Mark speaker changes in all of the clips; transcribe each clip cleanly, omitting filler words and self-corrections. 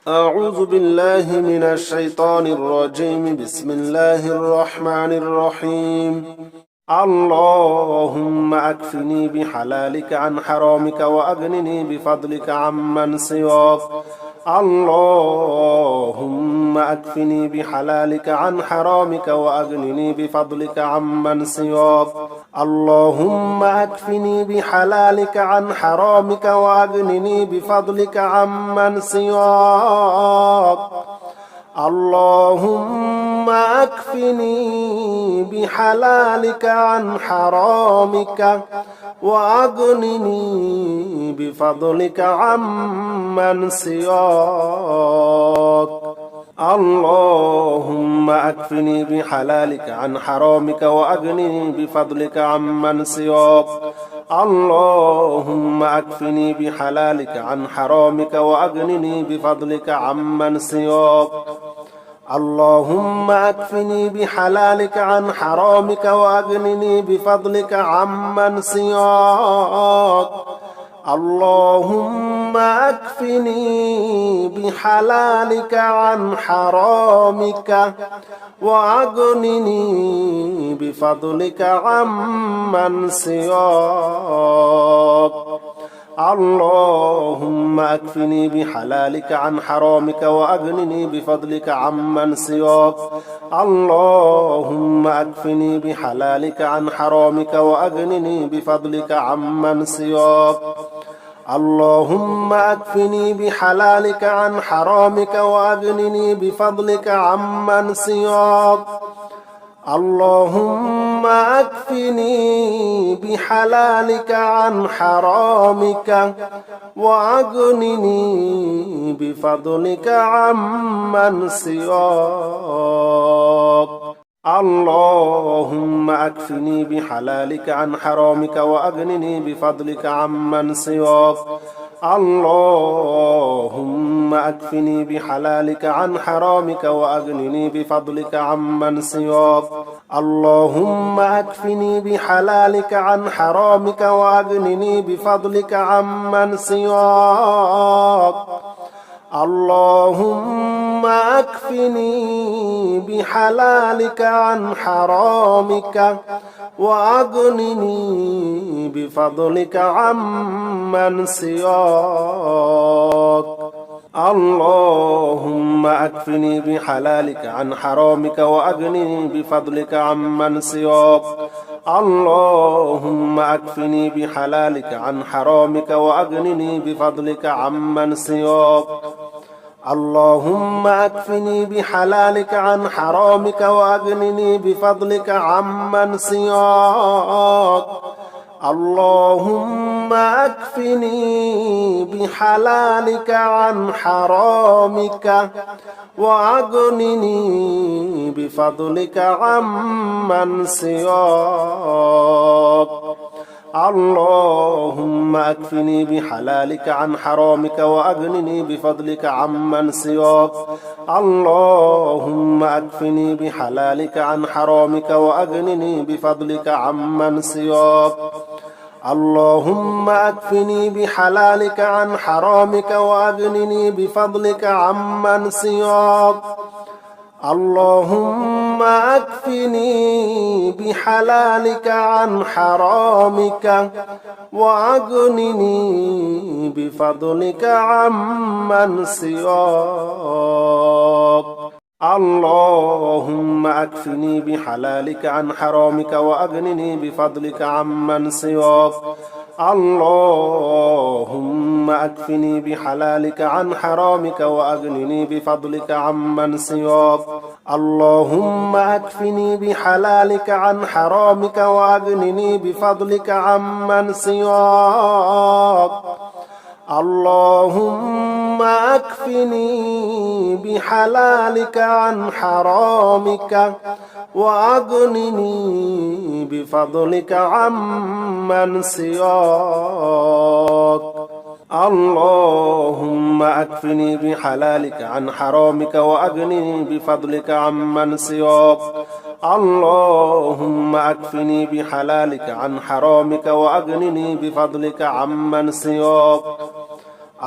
Speaker 1: أعوذ بالله من الشيطان الرجيم. بسم الله الرحمن الرحيم. اللهم أكفني بحلالك عن حرامك وأغنني بفضلك عمن سواك. اللهم أكفني بحلالك عن حرامك وأغنني بفضلك عمن سواك. اللهم أكفني بحلالك عن حرامك وأغنني بفضلك عمن سواك. اللهم أكفني بحلالك عن حرامك وأغنني بفضلك عمن سواك. اللهم أكفني بحلالك عن حرامك وأغنني بفضلك عمن سواك. اللهم أكفني بحلالك عن حرامك وأغنني بفضلك عمن سواك. اللهم أكفني بحلالك عن حرامك وأغنني بفضلك عمن سواك. اللهم أكفني بحلالك عن حرامك وأغنني بفضلك عمن سواك. اللهم أكفني بحلالك عن حرامك وأغنني بفضلك عمن سواك. اللهم أكفني بحلالك عن حرامك وأغنني بفضلك عمن سواك. اللهم أكفني بحلالك عن حرامك وأغنني بفضلك عمن سواك. اللهم أكفني بحلالك عن حرامك وأغنني بفضلك عمن سواك. اللهم أكفني بحلالك عن حرامك وأغنني بفضلك عمن سواك. اللهم أكفني بحلالك عن حرامك وأغنني بفضلك عمن سواك. اللهم أكفني بحلالك عن حرامك وأغنني بفضلك عمن سواك. اللهم أكفني بحلالك عن حرامك وأغنني بفضلك عمن سواك. اللهم أكفني بحلالك عن حرامك وأغنني بفضلك عمن سواك. اللهم أكفني بحلالك عن حرامك وأغنني بفضلك عمن سواك. اللهم أكفني بحلالك عن حرامك وأغنني بفضلك عمن سواك. اللهم أكفني بحلالك عن حرامك وأغنني بفضلك عمن سواك. اللهم أكفني بحلالك عن حرامك وأغنني بفضلك عمن سواك. اللهم أكفني بحلالك عن حرامك وأغنني بفضلك عمن سواك. اللهم أكفني بحلالك عن حرامك وأغنني بفضلك عمن سواك. اللهم أكفني بحلالك عن حرامك وأغنني بفضلك عمن سواك. اللهم أكفني بحلالك عن حرامك وأغنني بفضلك عمن سواك. اللهم أكفني بحلالك عن حرامك وأغنني بفضلك عمن سواك. اللهم أكفني بحلالك عن حرامك وأغنني بفضلك عمن سواك. اللهم أكفني بحلالك عن حرامك وأغنني بفضلك عمن سواك. اللهم أكفني بحلالك عن حرامك وأغنني بفضلك عمن سواك. اللهم أكفني بحلالك عن حرامك وأغنني بفضلك عمن سواك.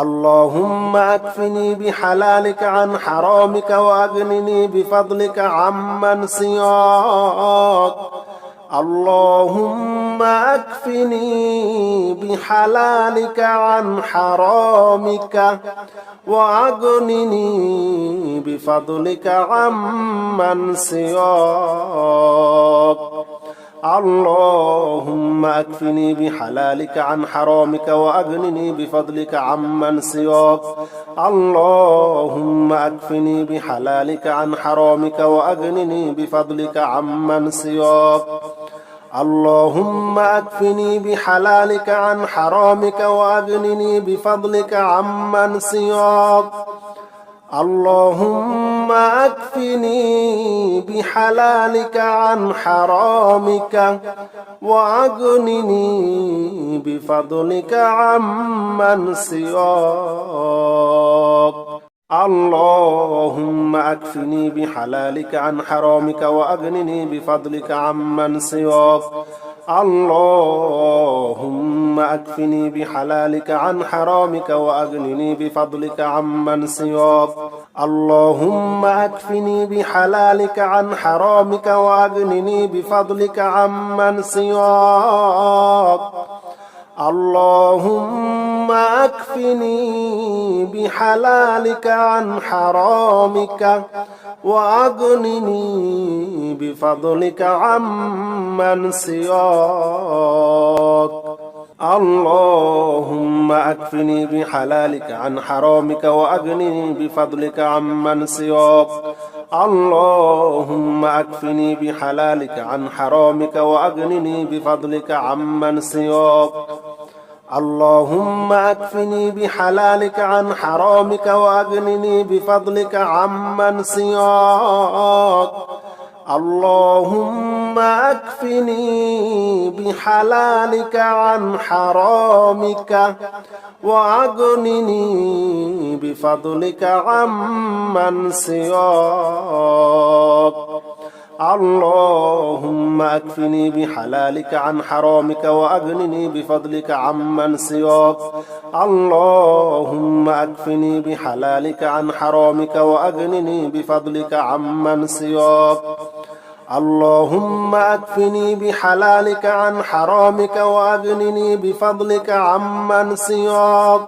Speaker 1: اللهم أكفني بحلالك عن حرامك وأغنني بفضلك عمن سواك. اللهم أكفني بحلالك عن حرامك وأغنني بفضلك عمن سواك. اللهم أكفني بحلالك عن حرامك وأغنني بفضلك عمن سواك. اللهم أكفني بحلالك عن حرامك وأغنني بفضلك عمن سواك. اللهم أكفني بحلالك عن حرامك وأغنني بفضلك عمن سواك. اللهم أكفني بحلالك عن حرامك وأغنني بفضلك عمن سواك. اللهم أكفني بحلالك عن حرامك وأغنني بفضلك عمن سواك. اللهم أكفني بحلالك عن حرامك وأغنني بفضلك عمن سواك. اللهم أكفني بحلالك عن حرامك وأغنني بفضلك عمن سواك. اللهم أكفني بحلالك عن حرامك وأغنني بفضلك عمن سواك. اللهم أكفني بحلالك عن حرامك وأغنني بفضلك عمن سواك. اللهم أكفني بحلالك عن حرامك وأغنني بفضلك عمن سواك. اللهم أكفني بحلالك عن حرامك وأغنني بفضلك عمن سواك. اللهم أكفني بحلالك عن حرامك وأغنني بفضلك عمن سواك. اللهم أكفني بحلالك عن حرامك وأغنني بفضلك عمن سواك. اللهم أكفني بحلالك عن حرامك وأغنني بفضلك عمن سواك. اللهم أكفني بحلالك عن حرامك وأغنني بفضلك عمن سواك.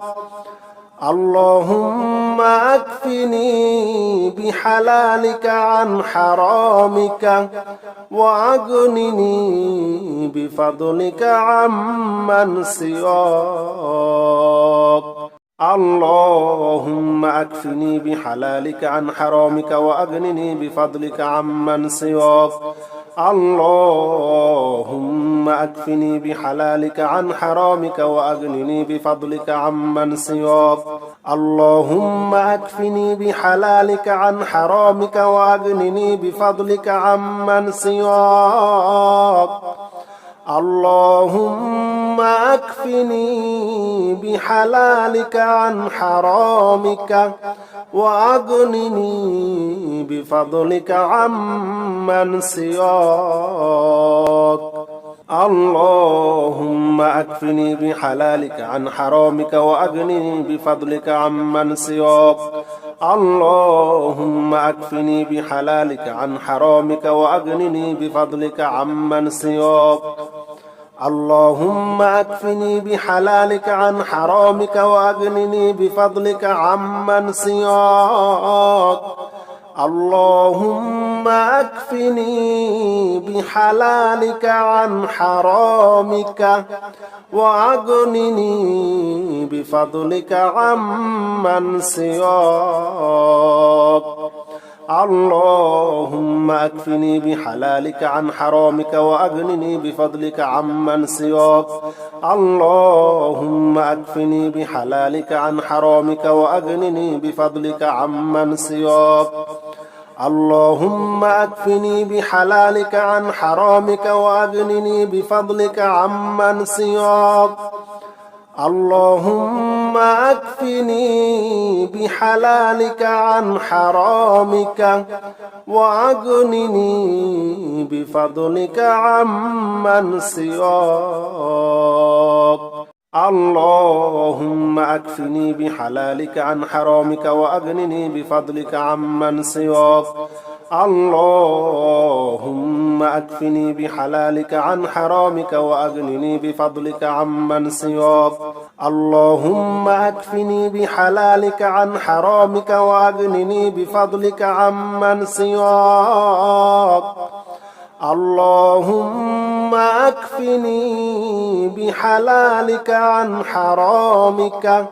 Speaker 1: اللهم أكفني بحلالك عن حرامك وأغنني بفضلك عمن سواك. اللهم أكفني بحلالك عن حرامك وأغنني بفضلك عمن سواك. اللهم أكفني بحلالك عن حرامك وأغنني بفضلك عمن سواك. اللهم أكفني بحلالك عن حرامك وأغنني بفضلك عمن سواك. اللهم أكفني بحلالك عن حرامك وأغنني بفضلك عمن سواك. اللهم أكفني بحلالك عن حرامك وأغنني بفضلك عمن سواك. اللهم أكفني بحلالك عن حرامك وأغنني بفضلك عمن سواك. اللهم أكفني بحلالك عن حرامك وأغنني بفضلك عمن سواك. اللهم أكفني بحلالك عن حرامك وأغنني بفضلك عمن سواك. اللهم أكفني بحلالك عن حرامك وأغنني بفضلك عمن سواك. اللهم أكفني بحلالك عن حرامك وأغنني بفضلك عمن سواك. اللهم أكفني بحلالك عن حرامك وأغنني بفضلك عمن سواك. اللهم أكفني بحلالك عن حرامك وأغنني بفضلك عمن سواك. اللهم أكفني بحلالك عن حرامك وأغنني بفضلك عمن سواك. اللهم أكفني بحلالك عن حرامك وأغنني بفضلك عمن سواك. اللهم أكفني بحلالك عن حرامك وأغنني بفضلك عمن سواك. اللهم أكفني بحلالك عن حرامك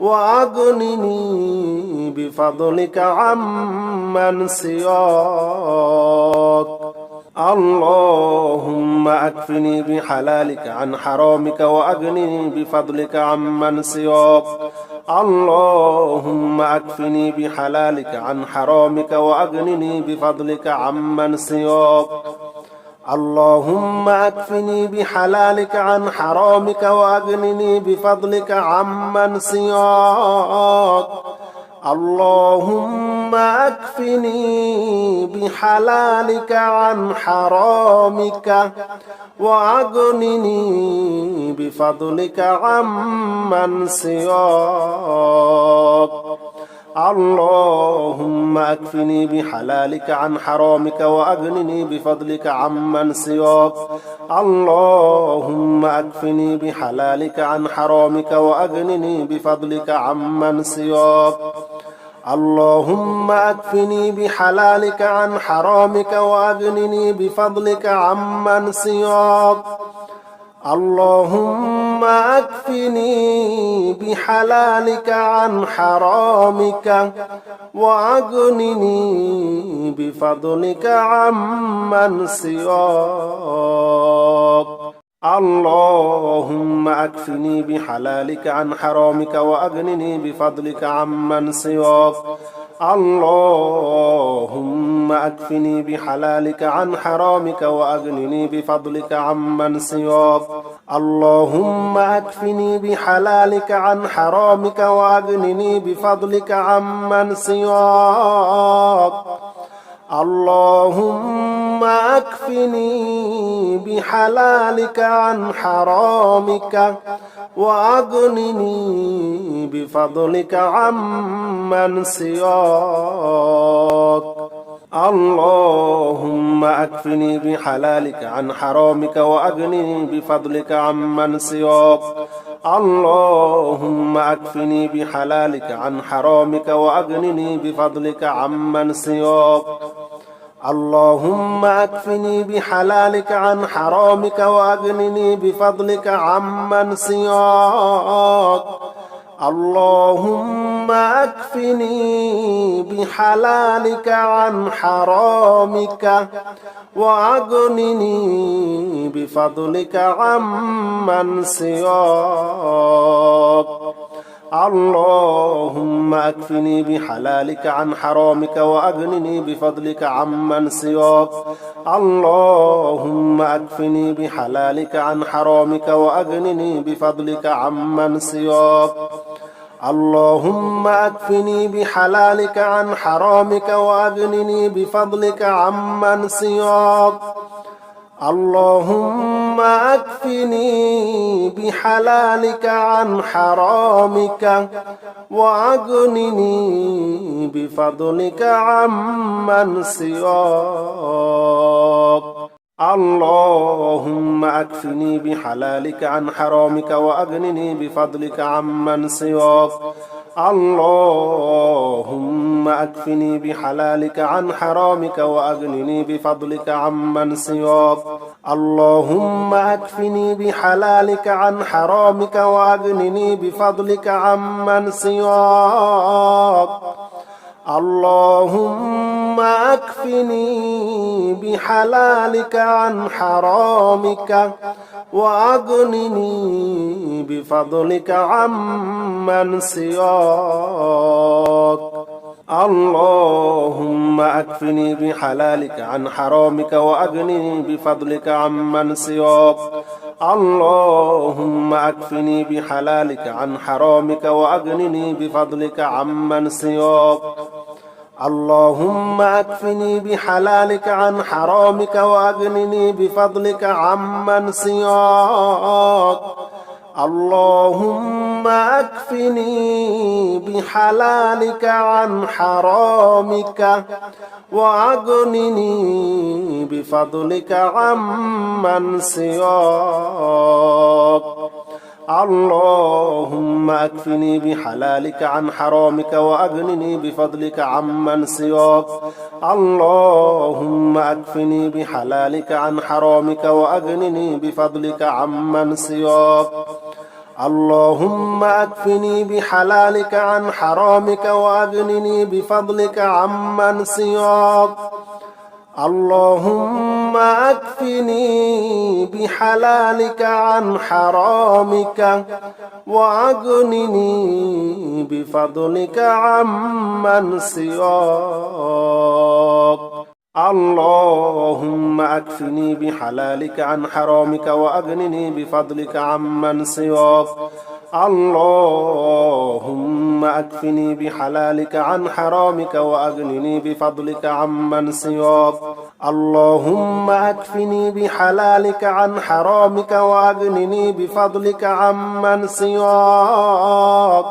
Speaker 1: وأغنني بفضلك عمن سواك. اللهم أكفني بحلالك عن حرامك وأغنني بفضلك عمن سواك. اللهم أكفني بحلالك عن حرامك وأغنني بفضلك عمن سواك. اللهم أكفني بحلالك عن حرامك وأغنني بفضلك عمن سواك. اللهم أكفني بحلالك عن حرامك وأغنني بفضلك عمن سواك. اللهم أكفني بحلالك عن حرامك وأغنني بفضلك عمن سواك. اللهم أكفني بحلالك عن حرامك وأغنني بفضلك عمن سواك. اللهم أكفني بحلالك عن حرامك وأغنني بفضلك عمن سواك. اللهم أكفني بحلالك عن حرامك وأغنني بفضلك عمن سواك. اللهم أكفني بحلالك عن حرامك وأغنني بفضلك عمن سواك. اللهم أكفني بحلالك عن حرامك وأغنني بفضلك عمن سواك. اللهم أكفني بحلالك عن حرامك وأغنني بفضلك عمن سواك. اللهم أكفني بحلالك عن حرامك وأغنني بفضلك عمن سواك. اللهم أكفني بحلالك عن حرامك وأغنني بفضلك عمن سواك. اللهم أكفني بحلالك عن حرامك وأغنني بفضلك عمن سواك. اللهم أكفني بحلالك عن حرامك وأغنني بفضلك عمن سواك. اللهم أكفني بحلالك عن حرامك وأغنني بفضلك عمن سواك. اللهم أكفني بحلالك عن حرامك وأغنني بفضلك عمن سواك. اللهم أكفني بحلالك عن حرامك وأغنني بفضلك عمن سواك. اللهم أكفني بحلالك عن حرامك وأغنني بفضلك عمن سواك. اللهم أكفني بحلالك عن حرامك وأغنني بفضلك عمن سواك. اللهم أكفني بحلالك عن حرامك وأغنني بفضلك عمن سواك. اللهم أكفني بحلالك عن حرامك وأغنني بفضلك عمن سواك. اللهم أكفني بحلالك عن حرامك وأغنني بفضلك عمن سواك. اللهم أكفني بحلالك عن حرامك وأغنني بفضلك عمن سواك. اللهم أكفني بحلالك عن حرامك وأغنني بفضلك عمن سواك. اللهم أكفني بحلالك عن حرامك وأغنني بفضلك عمن سواك. اللهم أكفني بحلالك عن حرامك وأغنني بفضلك عمن سواك. اللهم أكفني بحلالك عن حرامك وأغنني بفضلك عمن سواك. اللهم أكفني بحلالك عن حرامك وأغنني بفضلك عمن سواك. اللهم أكفني بحلالك عن حرامك وأغنني بفضلك عمن سواك. اللهم أكفني بحلالك عن حرامك وأغنني بفضلك عمن سواك. اللهم أكفني بحلالك عن حرامك وأغنني بفضلك عمن سواك. اللهم أكفني بحلالك عن حرامك وأغنني بفضلك عمن سواك. اللهم أكفني بحلالك عن حرامك وأغنني بفضلك عمن سواك. اللهم أكفني بحلالك عن حرامك وأغنني بفضلك عمن سواك.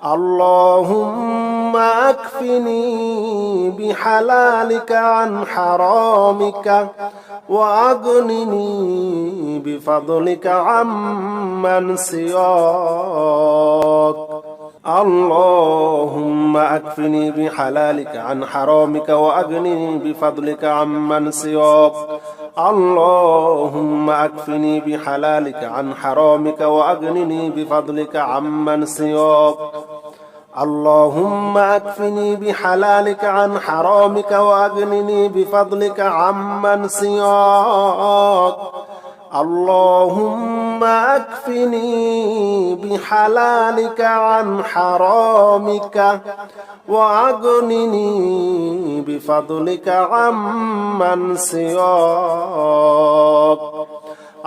Speaker 1: اللهم أكفني بحلالك عن حرامك وأغنني بفضلك عمن سواك. اللهم أكفني بحلالك عن حرامك وأغنني بفضلك عمن سواك. اللهم أكفني بحلالك عن حرامك وأغنني بفضلك عمن سواك. اللهم أكفني بحلالك عن حرامك وأغنني بفضلك عمن سواك. اللهم أكفني بحلالك عن حرامك وأغنني بفضلك عمن سواك.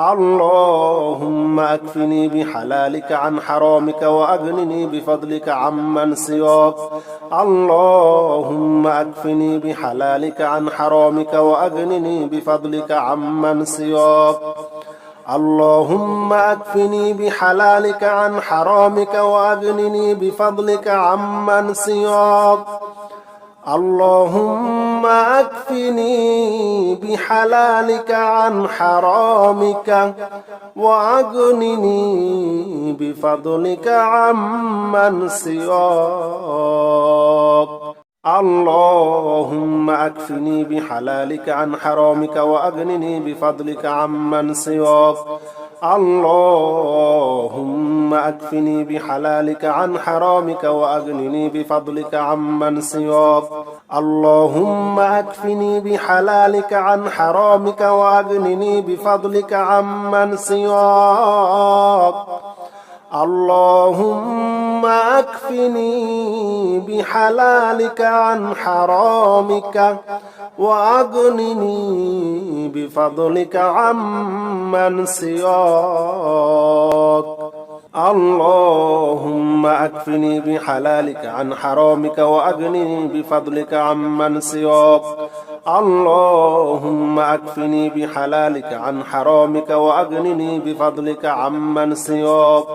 Speaker 1: اللهم أكفني بحلالك عن حرامك وأغنني بفضلك عمن سواك. اللهم أكفني بحلالك عن حرامك وأغنني بفضلك عمن سواك. اللهم أكفني بحلالك عن حرامك وأغنني بفضلك عمن سواك. اللهم أكفني بحلالك عن حرامك وأغنني بفضلك عمن سواك. اللهم أكفني بحلالك عن حرامك وأغنني بفضلك عمن سواك. اللهم أكفني بحلالك عن حرامك وأغنني بفضلك عمن سواك. اللهم أكفني بحلالك عن حرامك وأغنني بفضلك عمن سواك. اللهم أكفني بحلالك عن حرامك وأغنني بفضلك عمن سواك. اللهم أكفني بحلالك عن حرامك وأغنني بفضلك عمن سواك. اللهم أكفني بحلالك عن حرامك وأغنني بفضلك عمن سواك.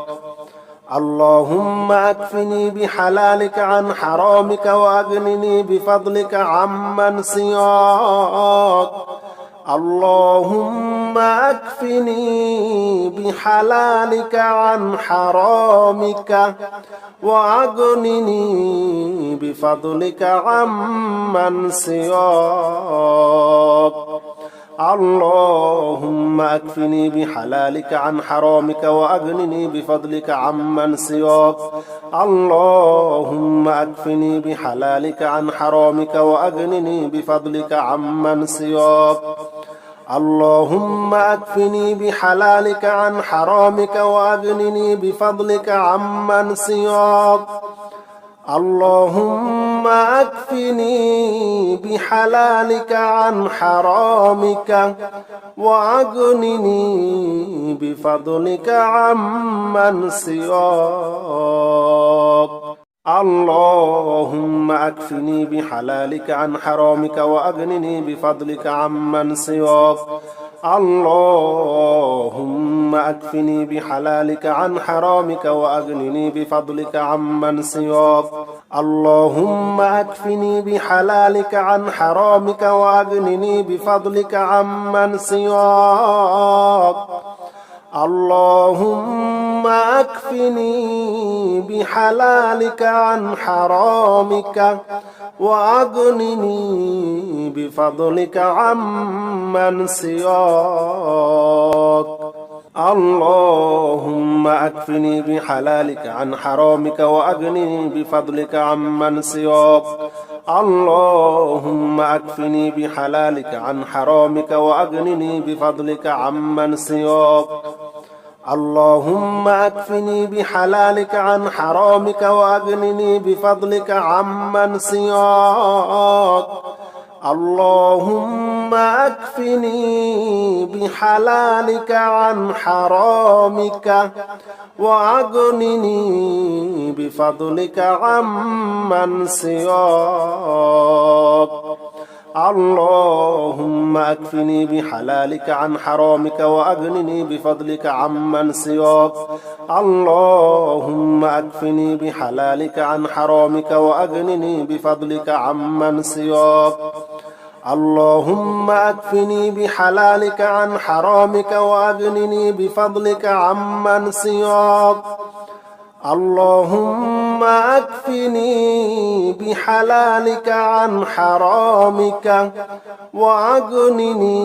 Speaker 1: اللهم أكفني بحلالك عن حرامك وأغنني بفضلك عمن سواك. اللهم أكفني بحلالك عن حرامك وأغنني بفضلك عمن سواك. اللهم أكفني بحلالك عن حرامك وأغنني بفضلك عمن سواك. اللهم أكفني بحلالك عن حرامك وأغنني بفضلك عمن سواك. اللهم أكفني بحلالك عن حرامك وأغنني بفضلك عمن سواك. اللهم أكفني بحلالك عن حرامك وأغنني بفضلك عمن سواك. اللهم أكفني بحلالك عن حرامك وأغنني بفضلك عمن سواك. اللهم أكفني بحلالك عن حرامك وأغنني بفضلك عمن سواك اللهم أكفني بحلالك عن حرامك وأغنني بفضلك عمن سواك اللهم أكفني بحلالك عن حرامك وأغنني بفضلك عمن سواك اللهم أكفني بحلالك عن حرامك وأغنني بفضلك عمن سواك اللهم أكفني بحلالك عن حرامك وأغنني بفضلك عمن سواك اللهم أكفني بحلالك عن حرامك وأغنني بفضلك عمن سواك اللهم أكفني بحلالك عن حرامك وأغنني بفضلك عمن سواك اللهم أكفني بحلالك عن حرامك وأغنني بفضلك عمن سواك اللهم أكفني بحلالك عن حرامك وأغنني بفضلك عمن سواك اللهم أكفني بحلالك عن حرامك وأغنني بفضلك عمن سواك اللهم أكفني بحلالك عن حرامك وأغنني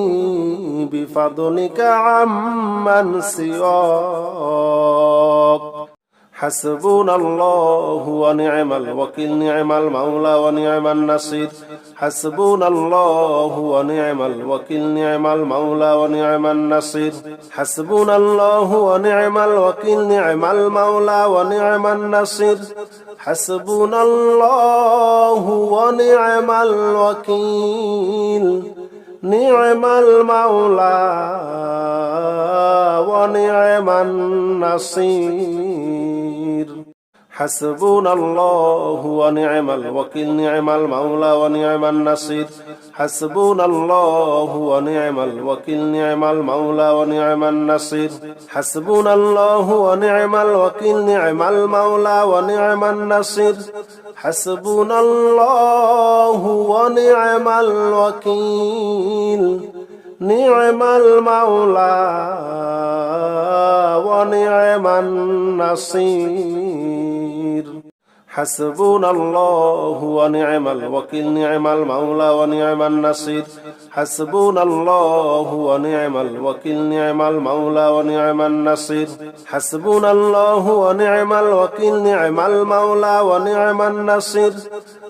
Speaker 1: بفضلك عمن سواك حسبنا الله ونعم الوكيل نعم المولى ونعم النصير حسبنا الله ونعم الوكيل نعم المولى ونعم النصير حسبنا الله ونعم الوكيل نعم المولى ونعم النصير حسبنا الله ونعم الوكيل نعم المولى ونعم النصير حسبنا الله ونعم الوكيل نعم المولى ونعم النصير حسبنا الله ونعم الوكيل نعم المولى ونعم النصير حسبنا الله ونعم الوكيل نعم المولى ونعم النصير حسبنا الله ونعم الوكيل نعم المولى ونعم النصير حسبنا الله ونعم الوكيل نعم المولى ونعم النصير حسبنا الله ونعم الوكيل نعم المولى ونعم النصير حسبنا الله ونعم الوكيل نعم المولى ونعم النصير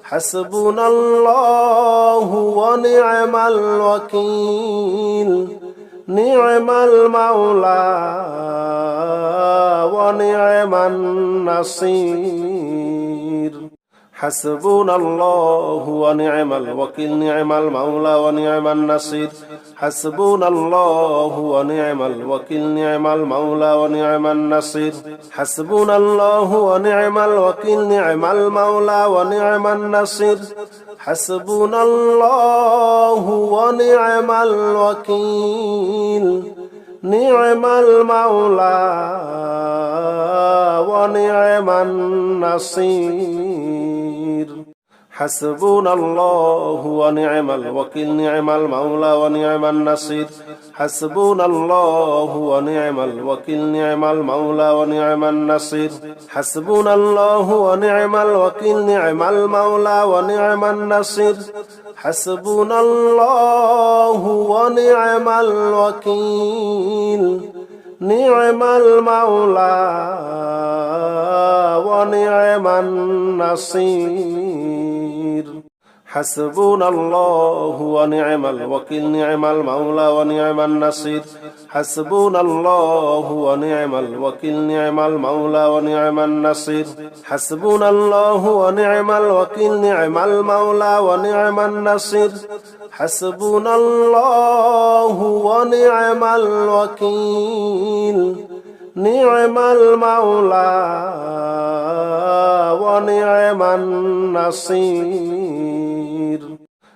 Speaker 1: حسبنا الله ونعم الوكيل نعم المولى ونعم النصير حسبنا الله ونعم الوكيل نعم المولى ونعم النصير حسبنا الله ونعم الوكيل نعم المولى ونعم النصير حسبنا الله ونعم الوكيل نعم المولى ونعم النصير حسبنا الله ونعم الوكيل نعم المولى ونعم النصير حسبنا الله ونعم الوكيل نعم المولى ونعم النصير حسبنا الله ونعم الوكيل نعم المولى ونعم النصير حسبنا الله ونعم الوكيل نعم المولى ونعم النصير حسبنا الله ونعم الوكيل نعم المولى ونعم النصير حسبنا الله ونعم الوكيل نعم المولى ونعم النصير حسبنا الله ونعم الوكيل نعم المولى ونعم النصير حسبنا الله ونعم الوكيل نعم المولى ونعم النصير حسبنا الله ونعم الوكيل نعم المولى ونعم النصير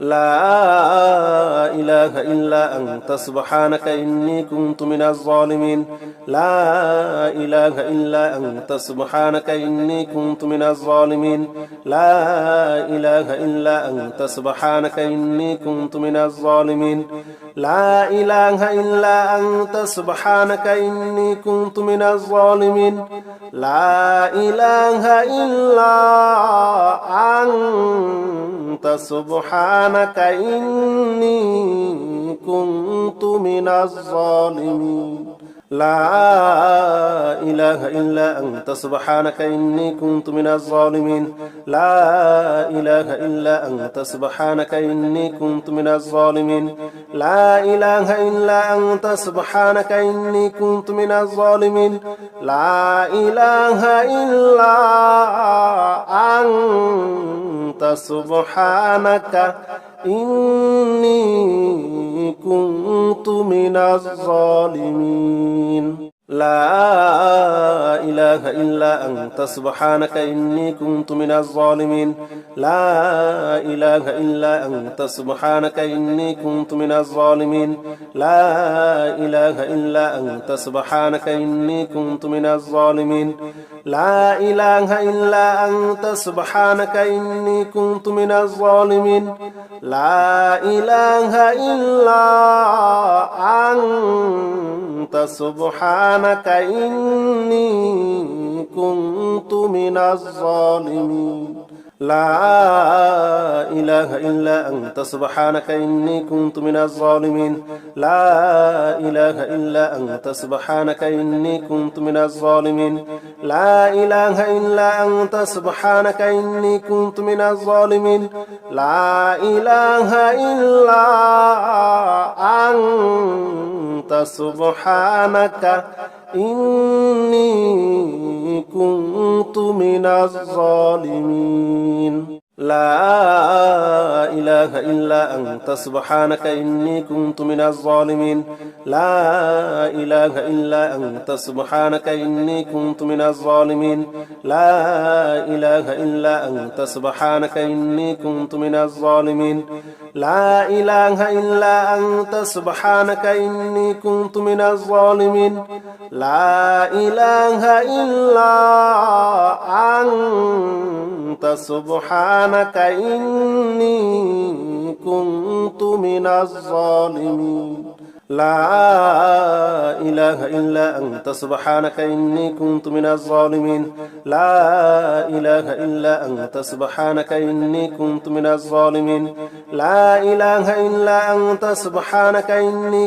Speaker 1: لا إله إلا أنت سبحانك إني كنت من الظالمين لا إله إلا أنت سبحانك إني كنت من الظالمين لا إله إلا أنت سبحانك إني كنت من الظالمين لا إله إلا أنت سبحانك إني كنت من الظالمين لا إله إلا أنت سبحانك إني كنت من الظالمين لا إله إلا أنت سبحانك إني كنت من الظالمين لا إله إلا أنت سبحانك إني كنت من الظالمين لا إله إلا أنت سبحانك إني كنت من الظالمين لا إله إلا أنت سبحانك إني كنت من الظالمين لا إله إلا أنت سبحانك إني كنت من الظالمين لا إله إلا أنت سبحانك إني كنت من الظالمين لا إله إلا أنت سبحانك إني كنت من الظالمين لا إله إلا أنت سبحانك إني كنت من الظالمين لا إله إلا أنت سبحانك إني كنت من الظالمين لا إله إلا أنت سبحانك إني كنت من الظالمين لا إله إلا أنت سبحانك إني كنت من الظالمين لا إله إلا أنت سبحانك إني كنت من الظالمين لا إله إلا أنت سبحانك إني كنت من الظالمين لا إله إلا أنت سبحانك إني كنت من الظالمين لا إله إلا أنت سبحانك إني كنت من الظالمين لا إله إلا أنت سبحانك إني كنت من الظالمين لا إله إلا أنت سبحانك إني كنت من الظالمين لا إله إلا أنت سبحانك إني كنت من الظالمين لا إله إلا أنت سبحانك إني كنت من الظالمين لا إله إلا أنت سبحانك إني كنت من الظالمين لا إله إلا أنت سبحانك إني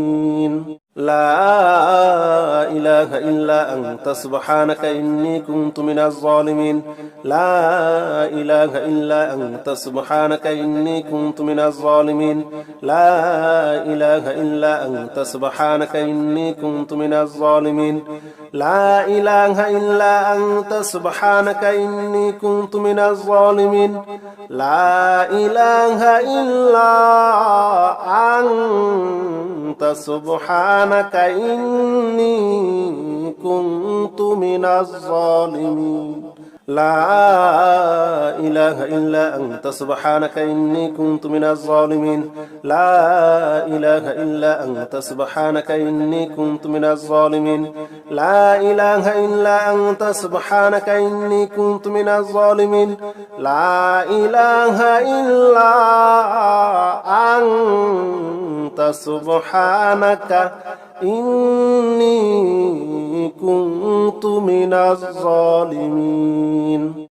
Speaker 1: كنت من الظالمين لا إله إلا أنت سبحانك إني كنت من الظالمين لا إله إلا أنت سبحانك إني كنت من الظالمين لا إله إلا أنت سبحانك إني كنت من الظالمين لا إله إلا أنت سبحانك إني كنت من الظالمين لا إله إلا أنت سبحانك إني كنت من الظالمين لا إله إلا أنت سبحانك إني كنت من الظالمين لا إله إلا أنت سبحانك إني كنت من الظالمين لا إله إلا أنت سبحانك إني كنت من الظالمين لا إله إلا أنت سبحانك إني كنت من الظالمين لا إله إلا أنت سبحانك إني كنت من الظالمين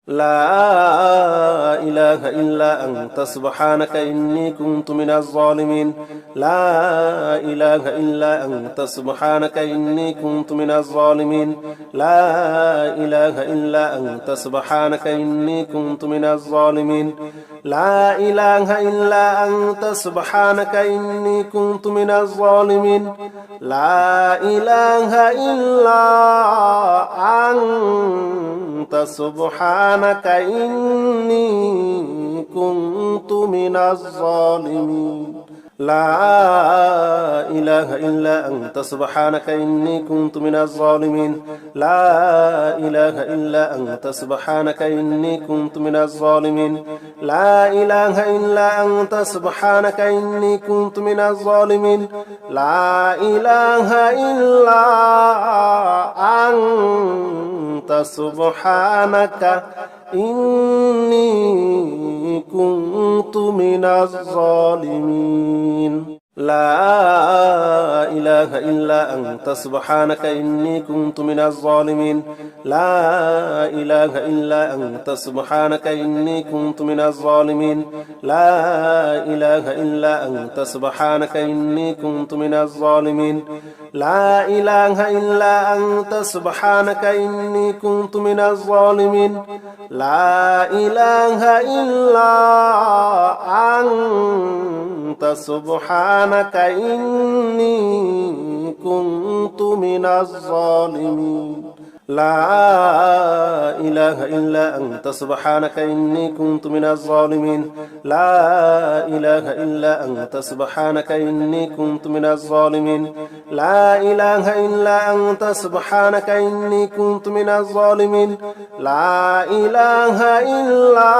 Speaker 1: لا إله إلا أنت سبحانك إني كنت من الظالمين لا إله إلا أنت سبحانك إني كنت من الظالمين لا إله إلا أنت سبحانك إني كنت من الظالمين لا إله إلا أنت سبحانك إني كنت من الظالمين لا إله إلا أنت أنت سبحانك إني كنت من الظالمين لا إله إلا أنت سبحانك إني كنت من الظالمين لا إله إلا أنت سبحانك إني كنت من الظالمين لا إله إلا أنت سبحانك إني كنت من الظالمين لا إله إلا أنت سبحانك إني كنت من الظالمين لا إله إلا أنت سبحانك إني كنت من الظالمين لا إله إلا أنت سبحانك إني كنت من الظالمين لا إله إلا أنت سبحانك إني كنت من الظالمين لا إله إلا أنت سبحانك إني كنت من الظالمين لا إله إلا أنت سبحانك إني كنت من الظالمين لا إله إلا أنت سبحانك إني كنت من الظالمين لا إله إلا أنت سبحانك إني كنت من الظالمين لا إله إلا أنت سبحانك إني كنت من الظالمين لا إله إلا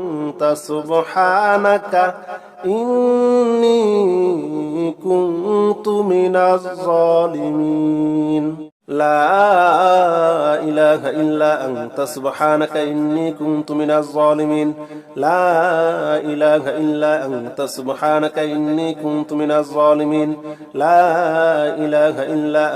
Speaker 1: أنت سبحانك إني كنت من الظالمين لا إله إلا أنت سبحانك إني كنت من الظالمين لا إله إلا أنت سبحانك إني كنت من الظالمين لا إله إلا أنت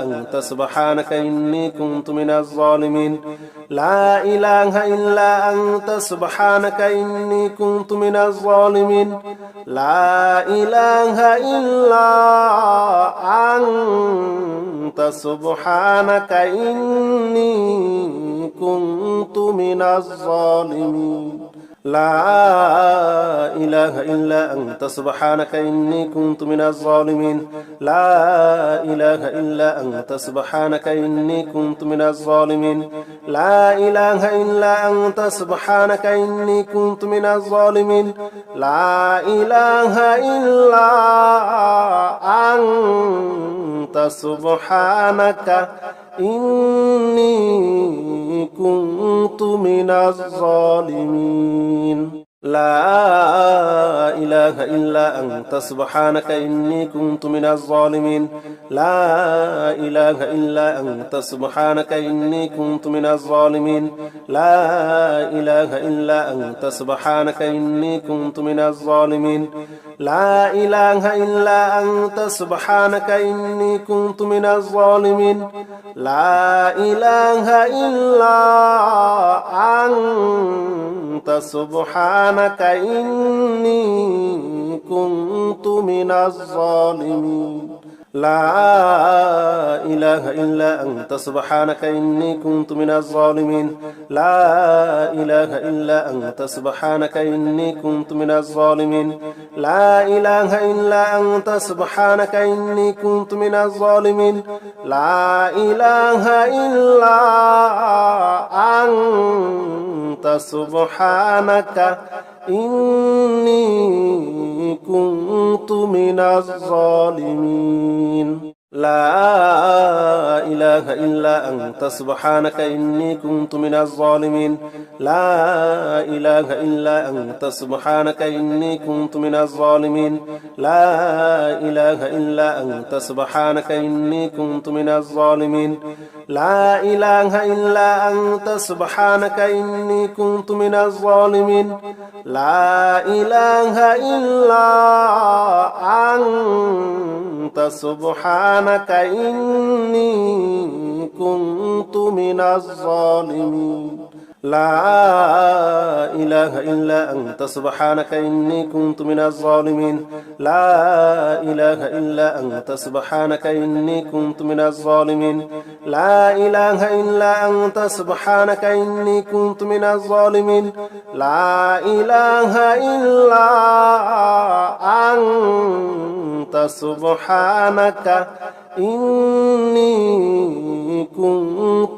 Speaker 1: سبحانك إني كنت من الظالمين لا إله إلا أنت سبحانك إني كنت من الظالمين لا إله إلا أنت سبحانك إني كنت من الظالمين لا إله إلا أنت سبحانك إني كنت من الظالمين لا إله إلا أنت سبحانك إني كنت من الظالمين لا إله إلا أنت سبحانك إني كنت من الظالمين لا إله إلا أنت سبحانك إني كنت من الظالمين لا إله إلا أنت سبحانك إني كنت من الظالمين لا إله إلا أنت سبحانك إني كنت من الظالمين لا إله إلا أنت سبحانك إني كنت من الظالمين لا إله إلا أنت سبحانك إني كنت من الظالمين لا إله إلا أنت سبحانك إني كنت من الظالمين لا إله إلا أنت سبحانك إني كنت من الظالمين لا إله إلا أنت سبحانك إني كنت من الظالمين لا إله إلا أنت سبحانك إني كنت من الظالمين لا إله إلا أنت سبحانك إني كنت من الظالمين لا إله إلا أنت سبحانك إني كنت من الظالمين لا إله إلا أنت سبحانك إني كنت من الظالمين لا إله إلا أنت سبحانك إني كنت من الظالمين لا إله إلا أنت سبحانك إني كنت من الظالمين لا إله إلا أنت سبحانك إني كنت من الظالمين لا إله إلا أنت سبحانك إني كنت من الظالمين لا إله إلا أنت سبحانك إني كنت من الظالمين لا إله إلا أنت سبحانك إني كنت من الظالمين لا إله إلا أنت سبحانك إني كنت